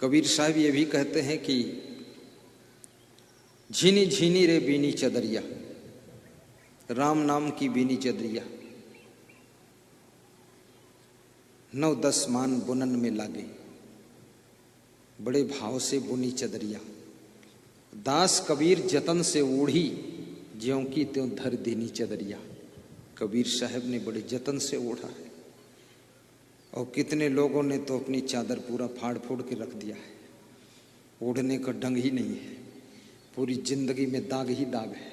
कबीर साहब ये भी कहते हैं कि झीनी झीनी रे बीनी चदरिया, राम नाम की बीनी चदरिया, 9-10 मान बुनन में लागे, बड़े भाव से बुनी चदरिया। दास कबीर जतन से ओढ़ी, ज्यों की त्यों धर देनी चदरिया। कबीर साहब ने बड़े जतन से ओढ़ा है, और कितने लोगों ने तो अपनी चादर पूरा फाड़ फोड़ के रख दिया है। ओढ़ने का ढंग ही नहीं है, पूरी जिंदगी में दाग ही दाग है।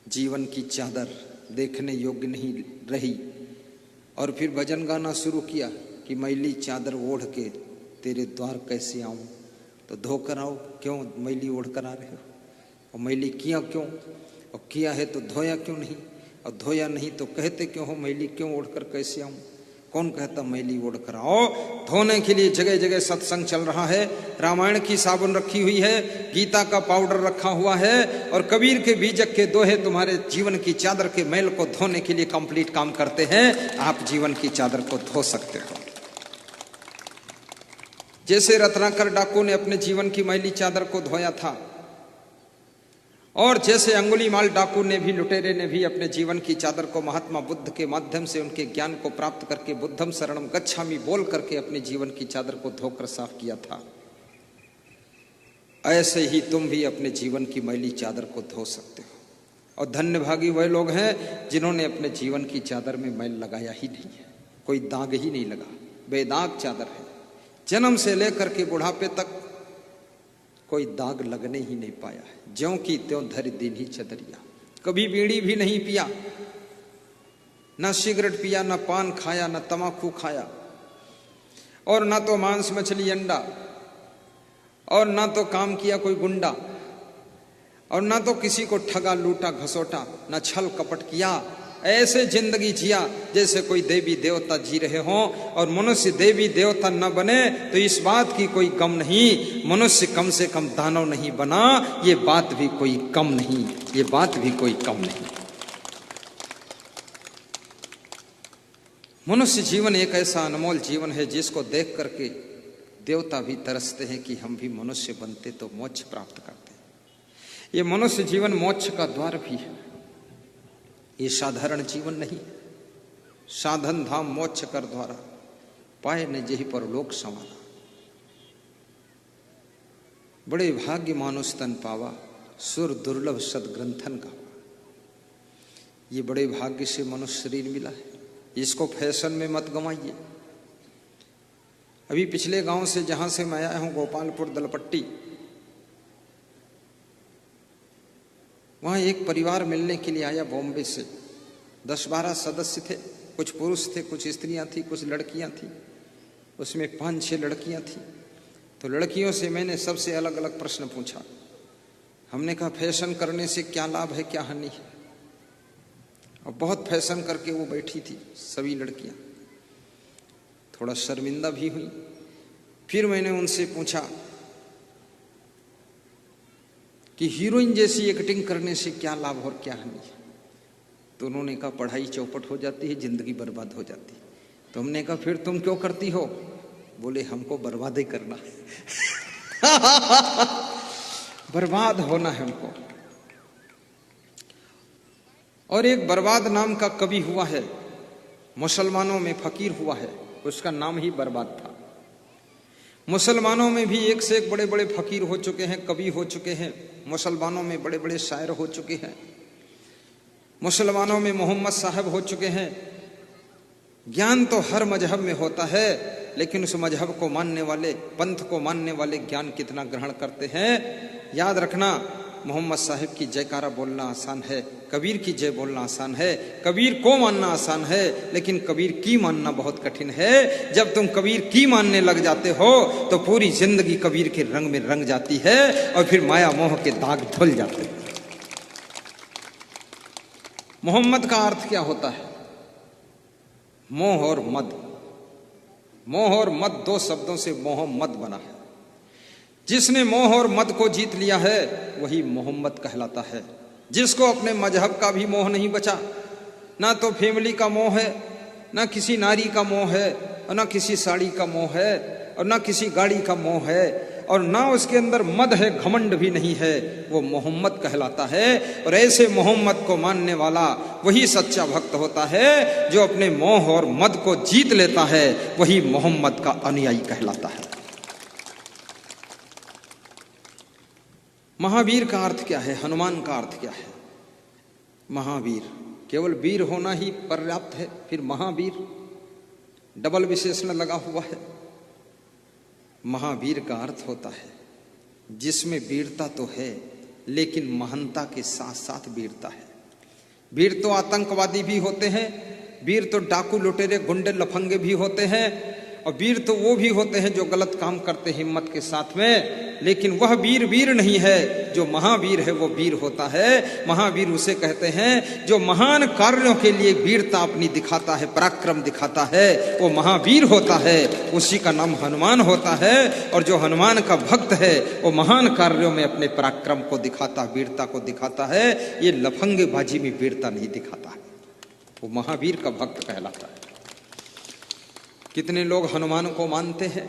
जीवन की चादर देखने योग्य नहीं रही। और फिर भजन गाना शुरू किया कि मैली चादर ओढ़ के तेरे द्वार कैसे आऊं, तो धोकर आओ। क्यों मैली ओढ़ कर आ रहे हो? और मैली किया क्यों? और किया है तो धोया क्यों नहीं? और धोया नहीं तो कहते क्यों हो मैली क्यों ओढ़ कर कैसे आऊं? कौन कहता मैली ओढ़ कर आओ? धोने के लिए जगह जगह सत्संग चल रहा है, रामायण की साबुन रखी हुई है, गीता का पाउडर रखा हुआ है, और कबीर के बीजक के दोहे तुम्हारे जीवन की चादर के मैल को धोने के लिए कंप्लीट काम करते हैं। आप जीवन की चादर को धो सकते हो। जैसे रत्नाकर डाकू ने अपने जीवन की मैली चादर को धोया था, और जैसे अंगुलीमाल डाकू ने भी, लुटेरे ने भी अपने जीवन की चादर को महात्मा बुद्ध के माध्यम से उनके ज्ञान को प्राप्त करके बुद्धम शरणम गच्छामि बोल करके अपने जीवन की चादर को धोकर साफ किया था, ऐसे ही तुम भी अपने जीवन की मैली चादर को धो सकते हो। और धन्य भागी वह लोग हैं जिन्होंने अपने जीवन की चादर में मैल लगाया ही नहीं है, कोई दाग ही नहीं लगा, बेदाग चादर है। जन्म से लेकर के बुढ़ापे तक कोई दाग लगने ही नहीं पाया है। ज्यों की त्यों धर दीनी चदरिया। कभी बीड़ी भी नहीं पिया, ना सिगरेट पिया, ना पान खाया, ना तमाकू खाया, और ना तो मांस मछली अंडा, और ना तो काम किया कोई गुंडा, और ना तो किसी को ठगा लूटा घसोटा, ना छल कपट किया। ऐसे जिंदगी जिया जैसे कोई देवी देवता जी रहे हों। और मनुष्य देवी देवता न बने तो इस बात की कोई गम नहीं, मनुष्य कम से कम दानव नहीं बना, ये बात भी कोई कम नहीं, ये बात भी कोई कम नहीं। मनुष्य जीवन एक ऐसा अनमोल जीवन है जिसको देख करके देवता भी तरसते हैं कि हम भी मनुष्य बनते तो मोक्ष प्राप्त करते। ये मनुष्य जीवन मोक्ष का द्वार भी है, ये साधारण जीवन नहीं। साधन धाम मोक्ष कर द्वारा, पाए न जेहि पर लोक संवारा। बड़े भाग्य मानुष तन पावा, सुर दुर्लभ सदग्रंथन गावा। ये बड़े भाग्य से मनुष्य शरीर मिला है, इसको फैशन में मत गंवाइए। अभी पिछले गांव से, जहां से मैं आया हूं, गोपालपुर दलपट्टी, वहां एक परिवार मिलने के लिए आया बॉम्बे से। 10-12 सदस्य थे, कुछ पुरुष थे, कुछ स्त्रियां थी, कुछ लड़कियां थी। उसमें 5-6 लड़कियां थी। तो लड़कियों से मैंने सबसे अलग अलग प्रश्न पूछा। हमने कहा फैशन करने से क्या लाभ है, क्या हानि है? और बहुत फैशन करके वो बैठी थी सभी लड़कियां, थोड़ा शर्मिंदा भी हुई। फिर मैंने उनसे पूछा कि हीरोइन जैसी एक्टिंग करने से क्या लाभ और क्या हानि है? तो उन्होंने कहा पढ़ाई चौपट हो जाती है, जिंदगी बर्बाद हो जाती है। तो हमने कहा फिर तुम क्यों करती हो? बोले हमको बर्बाद ही करना है। बर्बाद होना है हमको। और एक बर्बाद नाम का कवि हुआ है, मुसलमानों में फकीर हुआ है, उसका नाम ही बर्बाद था। मुसलमानों में भी एक से एक बड़े बड़े फकीर हो चुके हैं, कवि हो चुके हैं। मुसलमानों में बड़े बड़े शायर हो चुके हैं। मुसलमानों में मोहम्मद साहब हो चुके हैं। ज्ञान तो हर मजहब में होता है, लेकिन उस मजहब को मानने वाले, पंथ को मानने वाले ज्ञान कितना ग्रहण करते हैं। याद रखना, मोहम्मद साहब की जयकारा बोलना आसान है, कबीर की जय बोलना आसान है, कबीर को मानना आसान है, लेकिन कबीर की मानना बहुत कठिन है। जब तुम कबीर की मानने लग जाते हो तो पूरी जिंदगी कबीर के रंग में रंग जाती है, और फिर माया मोह के दाग धुल जाते हैं। मोहम्मद का अर्थ क्या होता है? मोह और मद। मोह और मद 2 शब्दों से मोह मद बना है। जिसने मोह और मद को जीत लिया है वही मोहम्मद कहलाता है। जिसको अपने मजहब का भी मोह नहीं बचा, ना तो फैमिली का मोह है, ना किसी नारी का मोह है, और ना किसी साड़ी का मोह है, और ना किसी गाड़ी का मोह है, और ना उसके अंदर मद है, घमंड भी नहीं है, वो मोहम्मद कहलाता है। और ऐसे मोहम्मद को मानने वाला वही सच्चा भक्त होता है। जो अपने मोह और मद को जीत लेता है वही मोहम्मद का अनुयायी कहलाता है। महावीर का अर्थ क्या है? हनुमान का अर्थ क्या है? महावीर, केवल वीर होना ही पर्याप्त है? फिर महावीर डबल विशेषण लगा हुआ है। महावीर का अर्थ होता है जिसमें वीरता तो है लेकिन महानता के साथ साथ वीरता है। वीर तो आतंकवादी भी होते हैं, वीर तो डाकू लुटेरे गुंडे लफंगे भी होते हैं, और वीर तो वो भी होते हैं जो गलत काम करते हिम्मत के साथ में। लेकिन वह वीर वीर नहीं है, जो महावीर है वो वीर होता है। महावीर उसे कहते हैं जो महान कार्यों के लिए वीरता अपनी दिखाता है, पराक्रम दिखाता है, वो महावीर होता है। उसी का नाम हनुमान होता है। और जो हनुमान का भक्त है वो महान कार्यों में अपने पराक्रम को दिखाता, वीरता को दिखाता है। ये लफंगेबाजी में वीरता नहीं दिखाता है, वो महावीर का भक्त कहलाता है। कितने लोग हनुमान को मानते हैं,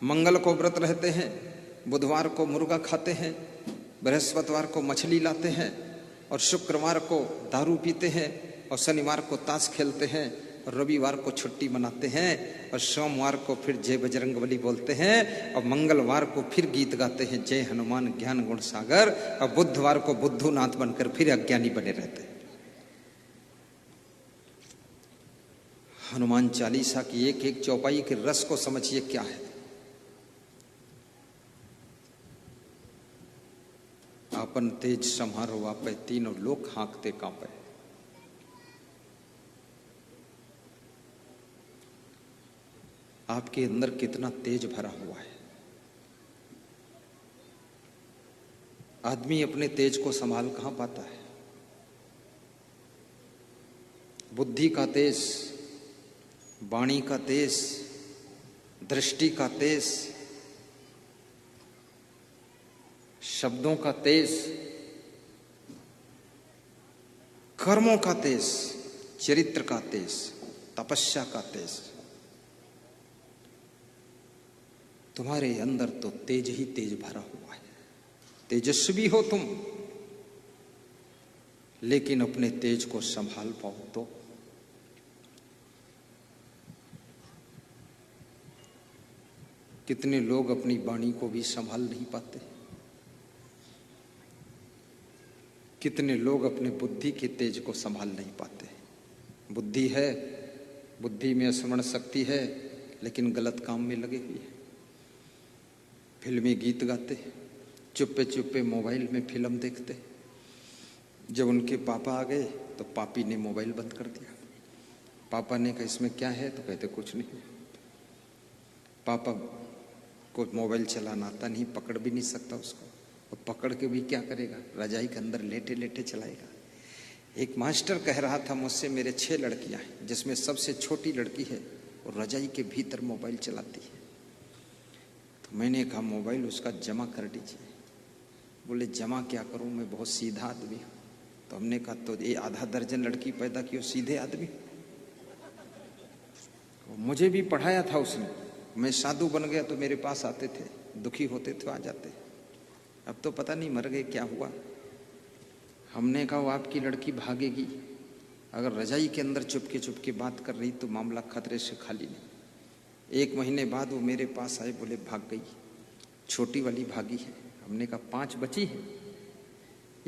मंगल को व्रत रहते हैं, बुधवार को मुर्गा खाते हैं, बृहस्पतिवार को मछली लाते हैं, और शुक्रवार को दारू पीते हैं, और शनिवार को ताश खेलते हैं, और रविवार को छुट्टी मनाते हैं, और सोमवार को फिर जय बजरंगबली बोलते हैं, और मंगलवार को फिर गीत गाते हैं जय हनुमान ज्ञान गुण सागर, और बुधवार को बुद्धूनाथ बनकर फिर अज्ञानी बने रहते हैं। हनुमान चालीसा की एक एक चौपाई के रस को समझिए क्या है। आपन तेज सम्हारो आपे, तीनों लोग हाँकते कांपे। आपके अंदर कितना तेज भरा हुआ है। आदमी अपने तेज को संभाल कहां पाता है? बुद्धि का तेज, वाणी का तेज, दृष्टि का तेज, शब्दों का तेज, कर्मों का तेज, चरित्र का तेज, तपस्या का तेज। तुम्हारे अंदर तो तेज ही तेज भरा हुआ है। तेजस्वी हो तुम, लेकिन अपने तेज को संभाल पाओ तो। कितने लोग अपनी वाणी को भी संभाल नहीं पाते। कितने लोग अपने बुद्धि के तेज को संभाल नहीं पाते। बुद्धि है, बुद्धि में स्मरण शक्ति है, लेकिन गलत काम में लगे हुए हैं। फिल्मी गीत गाते, चुप्पे चुप्पे मोबाइल में फिल्म देखते। जब उनके पापा आ गए तो पापी ने मोबाइल बंद कर दिया। पापा ने कहा इसमें क्या है, तो कहते कुछ नहीं। पापा को मोबाइल चलाना आता नहीं, पकड़ भी नहीं सकता उसको, और पकड़ के भी क्या करेगा, रजाई के अंदर लेटे लेटे चलाएगा। एक मास्टर कह रहा था मुझसे, मेरे 6 लड़कियां हैं, जिसमें सबसे छोटी लड़की है और रजाई के भीतर मोबाइल चलाती है। तो मैंने कहा मोबाइल उसका जमा कर दीजिए। बोले जमा क्या करूं, मैं बहुत सीधा आदमी हूं। तो हमने कहा तो ये आधा दर्जन लड़की पैदा की हो, सीधे आदमी। मुझे भी पढ़ाया था उसने। मैं साधु बन गया तो मेरे पास आते थे, दुखी होते थे आ जाते। अब तो पता नहीं मर गए क्या हुआ। हमने कहा वो आपकी लड़की भागेगी, अगर रजाई के अंदर चुपके चुपके बात कर रही तो मामला खतरे से खाली नहीं। 1 महीने बाद वो मेरे पास आए, बोले भाग गई, छोटी वाली भागी है। हमने कहा 5 बची है,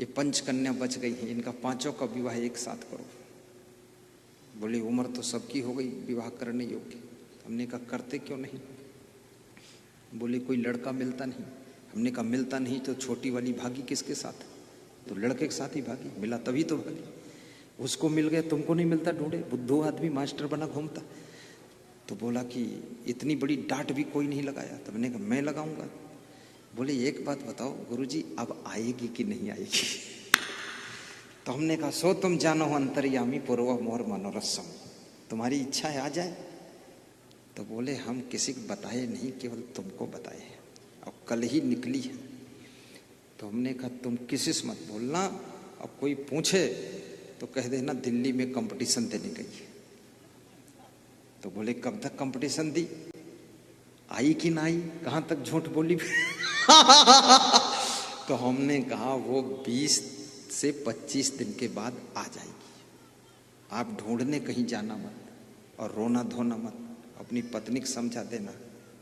ये 5 कन्या बच गई हैं, इनका 5ओं का विवाह एक साथ करो। बोले उम्र तो सबकी हो गई विवाह करने योग्य। हमने कहा करते क्यों नहीं? बोले कोई लड़का मिलता नहीं। हमने कहा मिलता नहीं तो छोटी वाली भागी किसके साथ? तो लड़के के साथ ही भागी, मिला तभी तो भागी। उसको मिल गया, तुमको नहीं मिलता, ढूंढे। बुद्धू आदमी मास्टर बना घूमता। तो बोला कि इतनी बड़ी डांट भी कोई नहीं लगाया। तो मैंने कहा मैं लगाऊंगा। बोले एक बात बताओ गुरुजी, अब आएगी कि नहीं आएगी? तो हमने कहा सो तुम जानो अंतर्यामी पूर्व मोर मनोरसम, तुम्हारी इच्छा है आ जाए। तो बोले हम किसी को बताए नहीं, केवल तुमको बताए हैं, और कल ही निकली है। तो हमने कहा तुम किसी से मत बोलना, अब कोई पूछे तो कह देना दिल्ली में कंपटीशन देने गई है। तो बोले कब तक कंपटीशन दी? आई कि ना आई, कहां तक झूठ बोली। तो हमने कहा वो 20 से 25 दिन के बाद आ जाएगी, आप ढूंढने कहीं जाना मत और रोना धोना मत, अपनी पत्नी को समझा देना,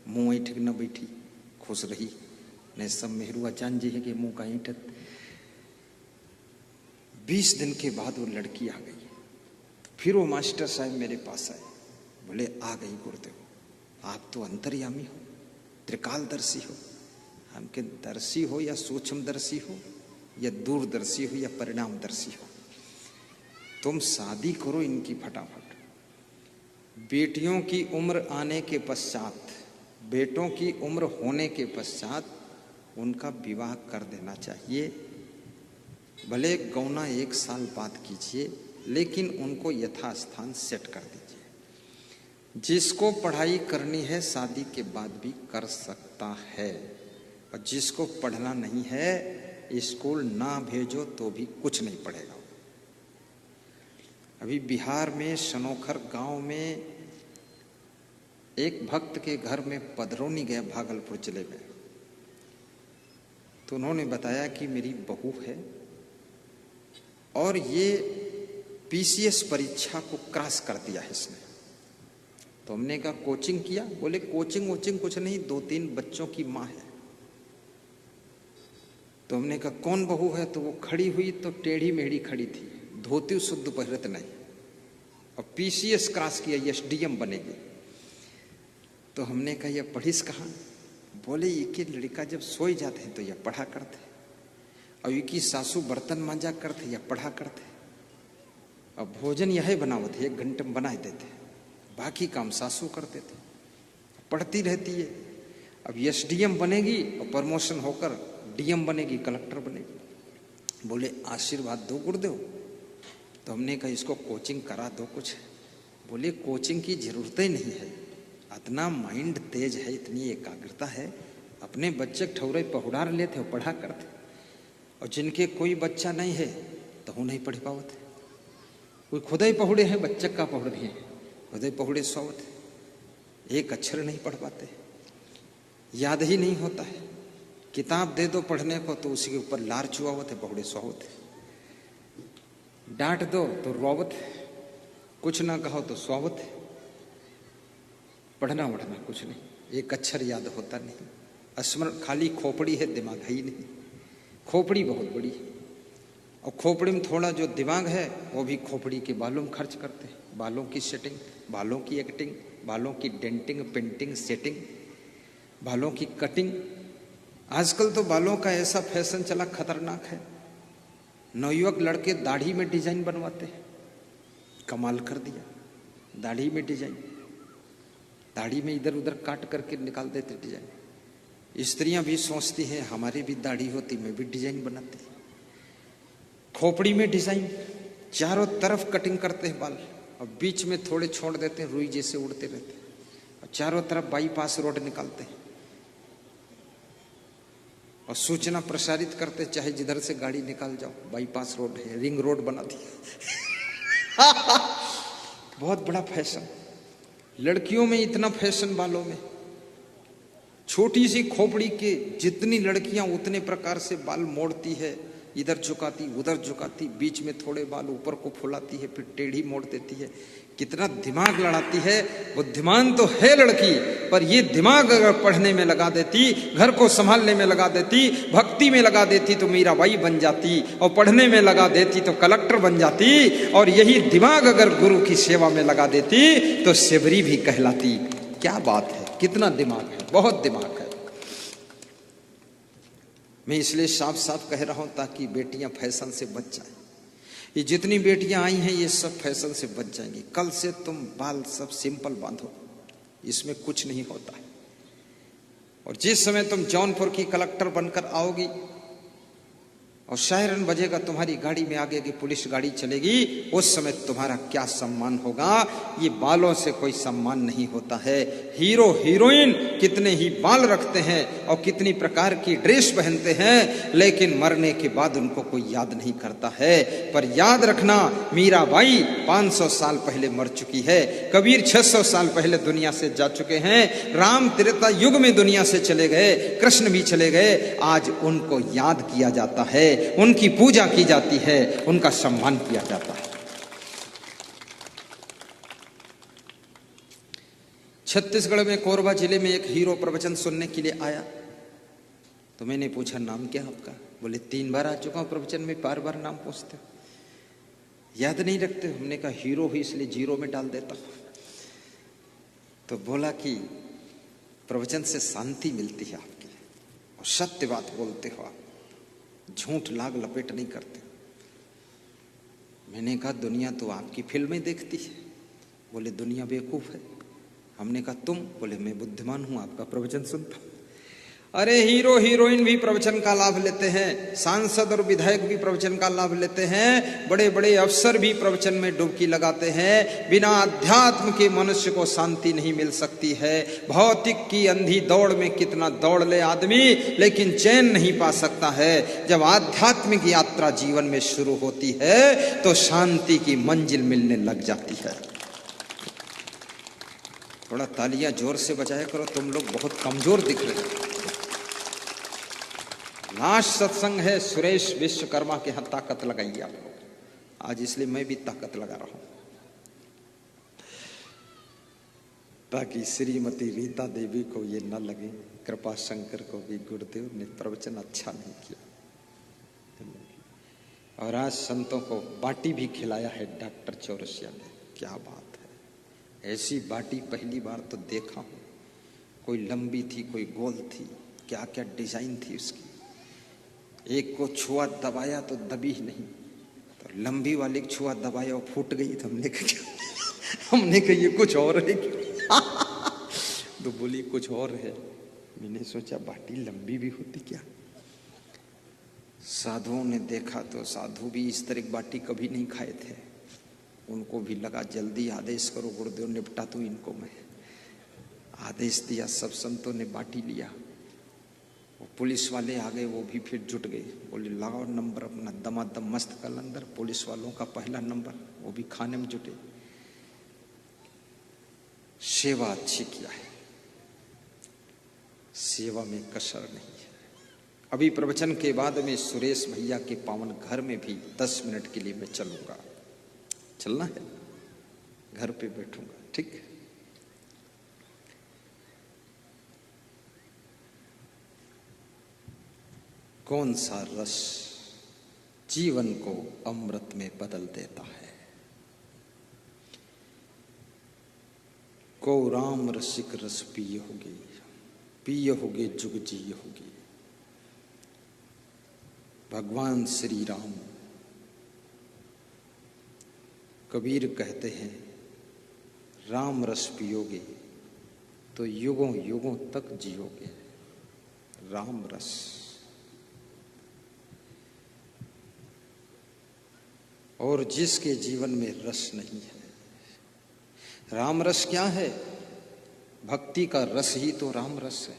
मुंह ऐठ न बैठी, खुश रही, नहीं सब मेहरुआ जान जी है कि मुंह का ऐठत। 20 दिन के बाद वो लड़की आ गई। फिर वो मास्टर साहब मेरे पास आए, बोले आ गई गुरुदेव, आप तो अंतर्यामी हो, त्रिकालदर्शी हो, हमके दर्शी हो या सूक्ष्मदर्शी हो या दूरदर्शी हो या परिणामदर्शी हो, तुम शादी करो इनकी फटाफट। बेटियों की उम्र आने के पश्चात, बेटों की उम्र होने के पश्चात उनका विवाह कर देना चाहिए। भले गौना 1 साल बाद कीजिए, लेकिन उनको यथास्थान सेट कर दीजिए। जिसको पढ़ाई करनी है शादी के बाद भी कर सकता है, और जिसको पढ़ना नहीं है स्कूल ना भेजो तो भी कुछ नहीं पढ़ेगा। अभी बिहार में सनोखर गांव में एक भक्त के घर में पधरौनी गया, भागलपुर जिले में, तो उन्होंने बताया कि मेरी बहू है और ये पीसीएस परीक्षा को क्रॉस कर दिया है इसने। तो हमने कहा कोचिंग किया? बोले कोचिंग वोचिंग कुछ नहीं, 2-3 बच्चों की माँ है। तो हमने कहा कौन बहू है? तो वो खड़ी हुई तो टेढ़ी मेढ़ी खड़ी थी, धोती शुद्ध पहरत नहीं, और पीसीएस क्रॉस किया, एसडीएम बनेगी। तो हमने कहा यह पढ़िस कहाँ? बोले ये कि लड़का जब सोई जाते हैं तो यह पढ़ा करते, और ये की सासू बर्तन मांजा करते या पढ़ा करते, और भोजन यही बनावत है, 1 घंटे में बना देते, बाकी काम सासू करते थे, पढ़ती रहती है। अब एसडीएम बनेगी और प्रमोशन होकर डीएम बनेगी, कलेक्टर बनेगी। बोले आशीर्वाद दो गुरुदेव। तो हमने कहा इसको कोचिंग करा दो कुछ। बोले कोचिंग की जरूरत ही नहीं है, इतना माइंड तेज है, इतनी एकाग्रता है, अपने बच्चे ठौरे पहुड़ार लेते और पढ़ा करते, और जिनके कोई बच्चा नहीं है तो वो नहीं पढ़ पावत, कोई खुद ही पहुड़े हैं, बच्चे का पहुड़ दिए, खुद ही पहुड़े सोवत, एक अक्षर नहीं पढ़ पाते, याद ही नहीं होता है। किताब दे दो पढ़ने को तो उसी के ऊपर लार चुआवत है, पहुड़े सोवत, डांट दो तो रोवत, कुछ ना कहो तो सोवत, पढ़ना वढ़ना कुछ नहीं, एक अक्षर याद होता नहीं, स्मरण खाली खोपड़ी है, दिमाग है ही नहीं। खोपड़ी बहुत बड़ी, और खोपड़ी में थोड़ा जो दिमाग है वो भी खोपड़ी के बालों में खर्च करते हैं, बालों की सेटिंग, बालों की एक्टिंग, बालों की डेंटिंग पेंटिंग सेटिंग, बालों की कटिंग। आजकल तो बालों का ऐसा फैशन चला खतरनाक है, नवयुवक लड़के दाढ़ी में डिजाइन बनवाते हैं, कमाल कर दिया, दाढ़ी में डिजाइन, दाढ़ी में इधर उधर काट करके निकाल देते डिजाइन। स्त्रियां भी सोचती हैं हमारी भी दाढ़ी होती, मैं भी डिजाइन बनाती। खोपड़ी में डिजाइन, चारों तरफ कटिंग करते हैं बाल, और बीच में थोड़े छोड़ देते हैं, रुई जैसे उड़ते रहते हैं, और चारों तरफ बाईपास रोड निकालते हैं, और सूचना प्रसारित करते, चाहे जिधर से गाड़ी निकाल जाओ, बाईपास रोड है, रिंग रोड बना दी। बहुत बड़ा फैशन, लड़कियों में इतना फैशन, बालों में छोटी सी खोपड़ी के जितनी लड़कियां उतने प्रकार से बाल मोड़ती है, इधर झुकाती उधर झुकाती, बीच में थोड़े बाल ऊपर को फुलाती है, फिर टेढ़ी मोड़ देती है, कितना दिमाग लड़ाती है। बुद्धिमान तो है लड़की, पर ये दिमाग अगर पढ़ने में लगा देती, घर को संभालने में लगा देती, भक्ति में लगा देती तो मीराबाई बन जाती, और पढ़ने में लगा देती तो कलेक्टर बन जाती, और यही दिमाग अगर गुरु की सेवा में लगा देती तो सेवरी भी कहलाती। क्या बात है, कितना दिमाग है, बहुत दिमाग है। मैं इसलिए साफ साफ कह रहा हूं ताकि बेटियां फैशन से बच जाएं। ये जितनी बेटियां आई हैं ये सब फैशन से बच जाएंगी। कल से तुम बाल सब सिंपल बांधो, इसमें कुछ नहीं होता है। और जिस समय तुम जौनपुर की कलेक्टर बनकर आओगी और सायरन बजेगा, तुम्हारी गाड़ी में आगे की पुलिस गाड़ी चलेगी, उस समय तुम्हारा क्या सम्मान होगा। ये बालों से कोई सम्मान नहीं होता है। हीरो हीरोइन कितने ही बाल रखते हैं और कितनी प्रकार की ड्रेस पहनते हैं, लेकिन मरने के बाद उनको कोई याद नहीं करता है। पर याद रखना, मीराबाई 500 साल पहले मर चुकी है, कबीर 600 साल पहले दुनिया से जा चुके हैं, राम त्रेता युग में दुनिया से चले गए, कृष्ण भी चले गए। आज उनको याद किया जाता है, उनकी पूजा की जाती है, उनका सम्मान किया जाता है। छत्तीसगढ़ में कोरबा जिले में एक हीरो प्रवचन सुनने के लिए आया, तो मैंने पूछा नाम क्या आपका? बोले 3 बार आ चुका हूं प्रवचन में, बार बार नाम पूछते हो, याद नहीं रखते? हमने कहा हीरो ही इसलिए जीरो में डाल देता हूं। तो बोला कि प्रवचन से शांति मिलती है आपकी, और सत्य बात बोलते हो आप, झूठ लाग लपेट नहीं करते। मैंने कहा दुनिया तो आपकी फिल्में देखती है। बोले दुनिया बेवकूफ है। हमने कहा तुम? बोले मैं बुद्धिमान हूं, आपका प्रवचन सुनता हूं। अरे हीरो हीरोइन भी प्रवचन का लाभ लेते हैं, सांसद और विधायक भी प्रवचन का लाभ लेते हैं, बड़े बड़े अफसर भी प्रवचन में डुबकी लगाते हैं। बिना अध्यात्म के मनुष्य को शांति नहीं मिल सकती है। भौतिक की अंधी दौड़ में कितना दौड़ ले आदमी, लेकिन चैन नहीं पा सकता है। जब आध्यात्मिक यात्रा जीवन में शुरू होती है तो शांति की मंजिल मिलने लग जाती है। थोड़ा तालियां जोर से बजाया करो, तुम लोग बहुत कमजोर दिख रहे हो। लास्ट सत्संग है सुरेश विश्वकर्मा के यहां, ताकत लगाइए आप लोग आज, इसलिए मैं भी ताकत लगा रहा हूं, ताकि श्रीमती रीता देवी को ये न लगे, कृपा शंकर को भी गुरुदेव ने प्रवचन अच्छा नहीं किया। और आज संतों को बाटी भी खिलाया है डॉक्टर चौरसिया ने, क्या बात है। ऐसी बाटी पहली बार तो देखा हूं, कोई लंबी थी, कोई गोल थी, क्या क्या डिजाइन थी उसकी। एक को छुआ दबाया तो दबी ही नहीं, तो लंबी वाली छुआ दबाया और फूट गई। तो हमने कहा ये कुछ और है क्या? तो बोली कुछ और है। मैंने सोचा बाटी लंबी भी होती क्या। साधुओं ने देखा तो साधु भी इस तरह की बाटी कभी नहीं खाए थे, उनको भी लगा जल्दी आदेश करो गुरुदेव, निपटा दूं इनको मैं। आदेश दिया, सब संतों ने बाटी लिया। वो पुलिस वाले आ गए, वो भी फिर जुट गए, बोले लगाओ नंबर अपना, दमादम मस्त कलंदर। पुलिस वालों का पहला नंबर, वो भी खाने में जुटे। सेवा अच्छी किया है, सेवा में कसर नहीं है। अभी प्रवचन के बाद में सुरेश भैया के पावन घर में भी 10 मिनट के लिए मैं चलूंगा। चलना है? घर पे बैठूंगा, ठीक है? कौन सा रस जीवन को अमृत में बदल देता है? को राम रसिक रस पियोगे, पियोगे जुग जियोगे। भगवान श्री राम, कबीर कहते हैं राम रस पियोगे तो युगों युगों तक जियोगे। राम रस। और जिसके जीवन में रस नहीं है, राम रस क्या है? भक्ति का रस ही तो राम रस है।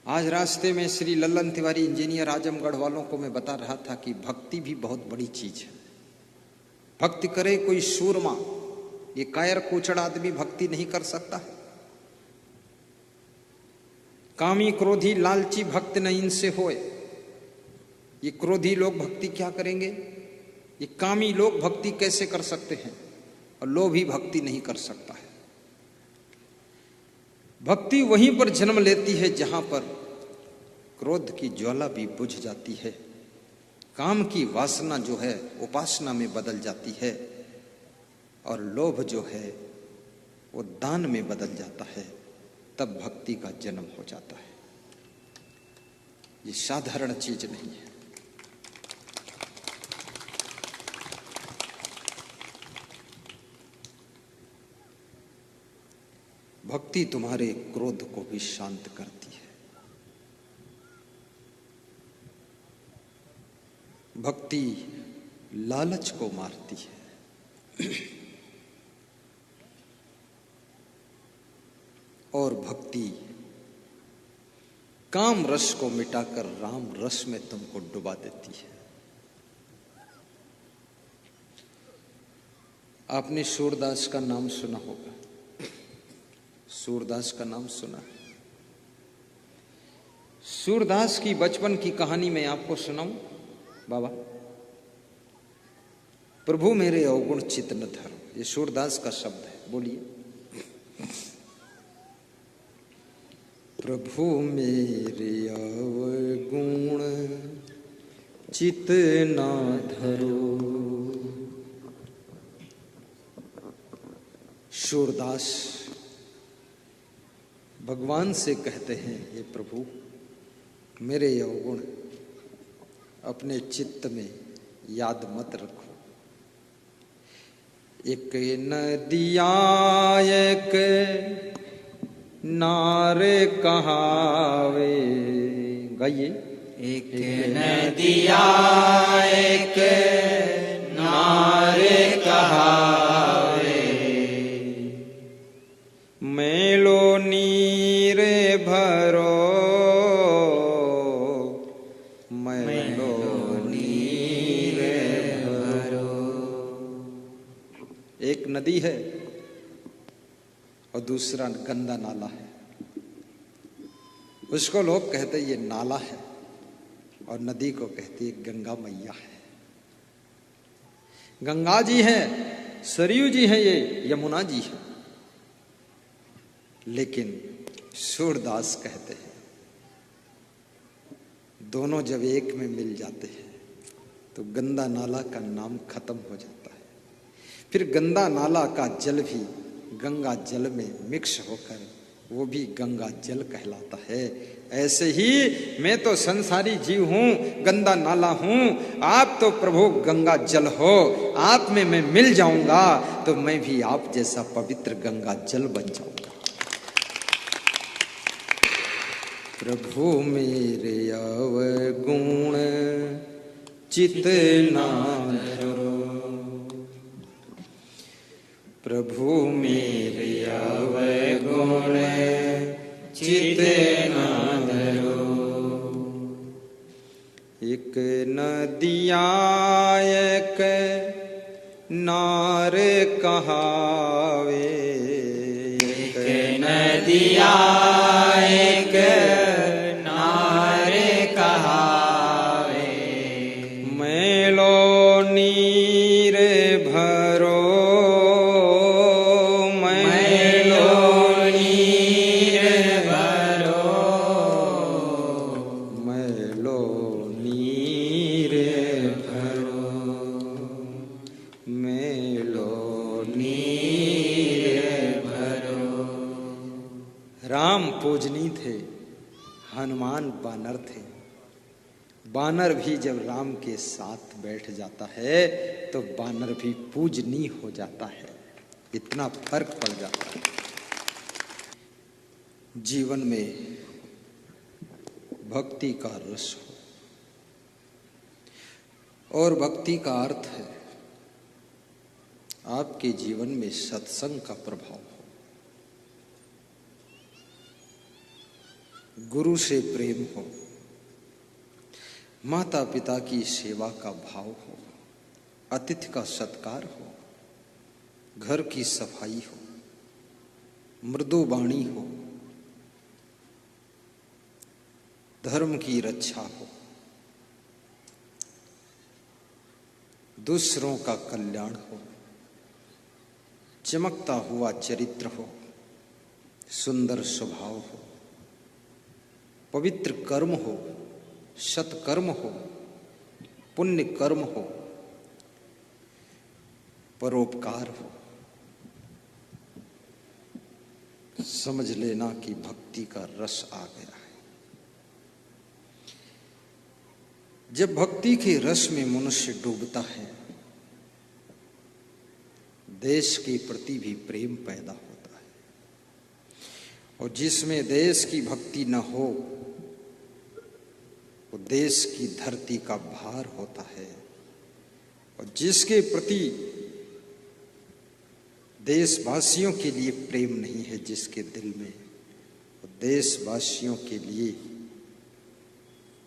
आज रास्ते में श्री लल्लन तिवारी इंजीनियर आजमगढ़ वालों को मैं बता रहा था कि भक्ति भी बहुत बड़ी चीज है। भक्ति करे कोई सूरमा, ये कायर कोचड़ आदमी भक्ति नहीं कर सकता। कामी क्रोधी लालची भक्त न इनसे होए। ये क्रोधी लोग भक्ति क्या करेंगे? ये कामी लोग भक्ति कैसे कर सकते हैं? और लोभी भक्ति नहीं कर सकता है। भक्ति वहीं पर जन्म लेती है जहां पर क्रोध की ज्वाला भी बुझ जाती है, काम की वासना जो है उपासना में बदल जाती है, और लोभ जो है वो दान में बदल जाता है, तब भक्ति का जन्म हो जाता है। ये साधारण चीज नहीं है। भक्ति तुम्हारे क्रोध को भी शांत करती है। भक्ति लालच को मारती है। और भक्ति काम रस को मिटाकर राम रस में तुमको डुबा देती है। आपने सूरदास का नाम सुना होगा, सूरदास का नाम सुना। सूरदास की बचपन की कहानी मैं आपको सुनाऊं बाबा। प्रभु मेरे अवगुण चित न धरो, ये सूरदास का शब्द है, बोलिए। प्रभु मेरे अवगुण चित न धरो। सूरदास भगवान से कहते हैं, ये प्रभु मेरे अवगुण अपने चित्त में याद मत रखो। एक नदिया एक नारे कहावे, गाइए। एक नदिया एक नारे कहावे, मेलो नीरे भरो, मेलो नीरे भरो। एक नदी है और दूसरा गंदा नाला है। उसको लोग कहते ये नाला है और नदी को कहते गंगा मैया है। गंगा जी है, सरयू जी है, ये यमुना जी है। लेकिन सूरदास कहते हैं दोनों जब एक में मिल जाते हैं तो गंदा नाला का नाम खत्म हो जाता है। फिर गंदा नाला का जल भी गंगा जल में मिक्स होकर वो भी गंगा जल कहलाता है। ऐसे ही मैं तो संसारी जीव हूं, गंदा नाला हूं, आप तो प्रभु गंगा जल हो। आप में मैं मिल जाऊंगा तो मैं भी आप जैसा पवित्र गंगा जल बन जाऊंगा। प्रभु मेरे अवगुण चित न धरो, प्रभु मेरे अवगुण चित न धरो। एक नदिया एक नार कहावे, एक नदिया एक नारे कहावे, मेलो नीर भरो, मेलो नीर भरो, मेलो नीर भरो, मेलो नीर भरो। राम पूजनी थे, हनुमान बानर थे। बानर भी जब राम के साथ बैठ जाता है तो बानर भी पूजनी हो जाता है। इतना फर्क पड़ जाता है। जीवन में भक्ति का रस हो और भक्ति का अर्थ है आपके जीवन में सत्संग का प्रभाव हो, गुरु से प्रेम हो, माता पिता की सेवा का भाव हो, अतिथि का सत्कार हो, घर की सफाई हो, मृदु वाणी हो, धर्म की रक्षा हो, दूसरों का कल्याण हो, चमकता हुआ चरित्र हो, सुंदर स्वभाव हो, पवित्र कर्म हो, सत्कर्म हो, पुण्य कर्म हो, परोपकार हो। समझ लेना कि भक्ति का रस आ गया है। जब भक्ति के रस में मनुष्य डूबता है, देश के प्रति भी प्रेम पैदा होता है। और जिसमें देश की भक्ति न हो वो देश की धरती का भार होता है। और जिसके प्रति देशवासियों के लिए प्रेम नहीं है, जिसके दिल में, वो देशवासियों के लिए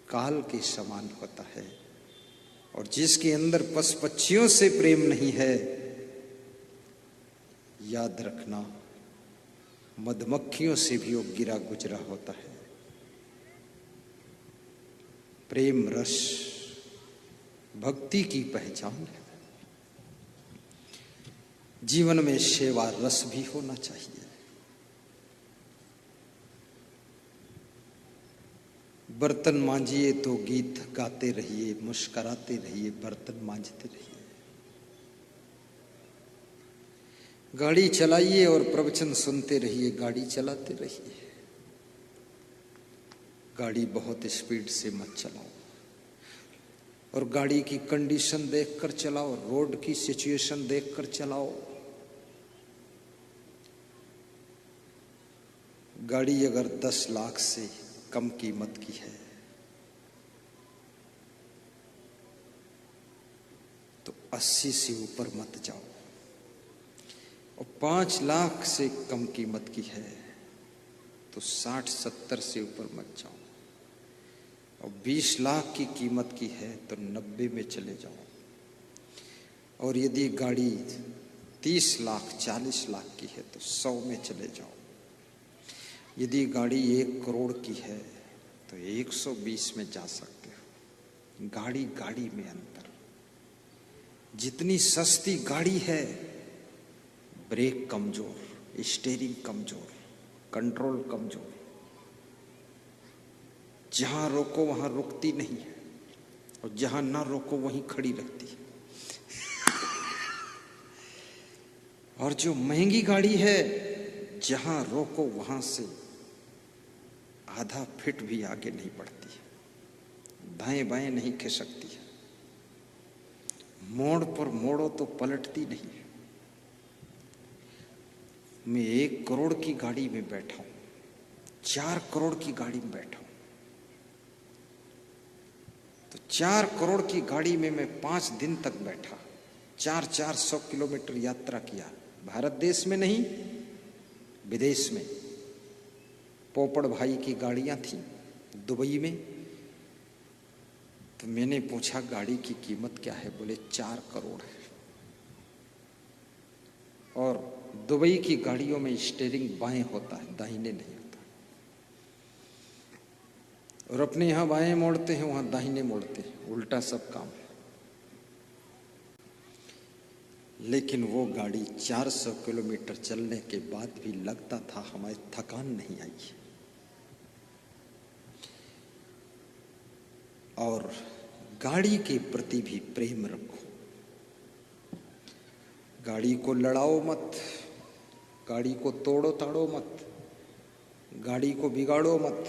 काल के समान होता है। और जिसके अंदर पशु पक्षियों से प्रेम नहीं है, याद रखना मधुमक्खियों से भी वो गिरा गुजरा होता है। प्रेम रस भक्ति की पहचान है। जीवन में सेवा रस भी होना चाहिए। बर्तन मांजिए तो गीत गाते रहिए, मुस्कुराते रहिए, बर्तन मांजते रहिए। गाड़ी चलाइए और प्रवचन सुनते रहिए, गाड़ी चलाते रहिए। गाड़ी बहुत स्पीड से मत चलाओ और गाड़ी की कंडीशन देखकर चलाओ, रोड की सिचुएशन देखकर चलाओ। गाड़ी अगर 10 लाख से कम कीमत की है तो 80 से ऊपर मत जाओ, और 5 लाख से कम कीमत की है तो 60-70 से ऊपर मत जाओ, और 20 लाख की कीमत की है तो 90 में चले जाओ। और यदि गाड़ी 30 लाख 40 लाख की है तो 100 में चले जाओ। यदि गाड़ी 1 करोड़ की है तो 120 में जा सकते हो। गाड़ी गाड़ी में अंतर। जितनी सस्ती गाड़ी है, ब्रेक कमजोर, स्टीयरिंग कमजोर, कंट्रोल कमजोर, जहां रोको वहां रुकती नहीं है, और जहां ना रोको वहीं खड़ी रहती है। और जो महंगी गाड़ी है, जहां रोको वहां से आधा फीट भी आगे नहीं बढ़ती है, दाएं बाएं नहीं खिसकती है, मोड़ पर मोड़ो तो पलटती नहीं है। मैं 1 करोड़ की गाड़ी में बैठा हूं, 4 करोड़ की गाड़ी में बैठा हूं, तो 4 करोड़ की गाड़ी में मैं 5 दिन तक बैठा, 400 किलोमीटर यात्रा किया। भारत देश में नहीं, विदेश में। पोपड़ भाई की गाड़ियां थी दुबई में, तो मैंने पूछा गाड़ी की कीमत क्या है? बोले 4 करोड़ है। और दुबई की गाड़ियों में स्टीयरिंग बाएं होता है, दाहिने नहीं होता। और अपने यहां बाएं मोड़ते हैं, वहां दाहिने मोड़ते हैं, उल्टा सब काम है। लेकिन वो गाड़ी 400 किलोमीटर चलने के बाद भी लगता था हमें थकान नहीं आई। और गाड़ी के प्रति भी प्रेम रखो। गाड़ी को लड़ाओ मत, गाड़ी को तोड़ो ताड़ो मत, गाड़ी को बिगाड़ो मत,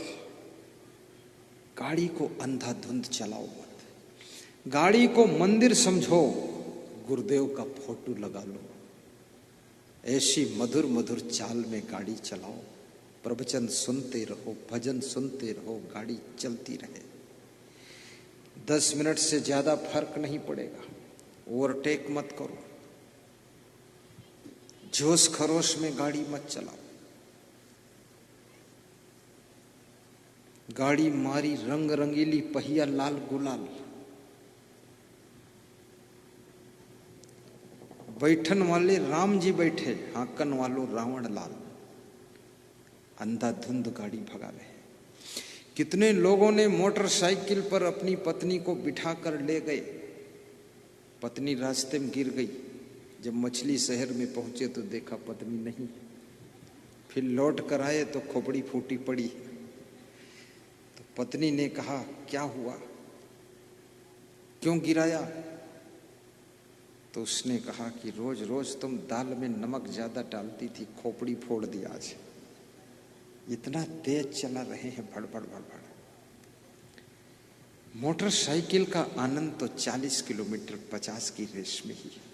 गाड़ी को अंधाधुंध चलाओ मत। गाड़ी को मंदिर समझो, गुरुदेव का फोटो लगा लो। ऐसी मधुर मधुर चाल में गाड़ी चलाओ, प्रवचन सुनते रहो, भजन सुनते रहो, गाड़ी चलती रहे। 10 मिनट से ज्यादा फर्क नहीं पड़ेगा। ओवरटेक मत करो, जोश खरोश में गाड़ी मत चलाओ। गाड़ी मारी रंग रंगीली, पहिया लाल गुलाल, बैठन वाले राम जी बैठे, हाकन वालों रावण लाल। अंधाधुंध गाड़ी भगा रहे। कितने लोगों ने मोटरसाइकिल पर अपनी पत्नी को बिठाकर ले गए, पत्नी रास्ते में गिर गई। जब मछली शहर में पहुंचे तो देखा पत्नी नहीं। फिर लौट कर आए तो खोपड़ी फूटी पड़ी। तो पत्नी ने कहा क्या हुआ, क्यों गिराया? तो उसने कहा कि रोज रोज तुम दाल में नमक ज्यादा डालती थी, खोपड़ी फोड़ दी आज। इतना तेज चला रहे हैं, भड़बड़ भड़बड़। मोटरसाइकिल का आनंद तो 40 किलोमीटर 50 की रेस में ही है।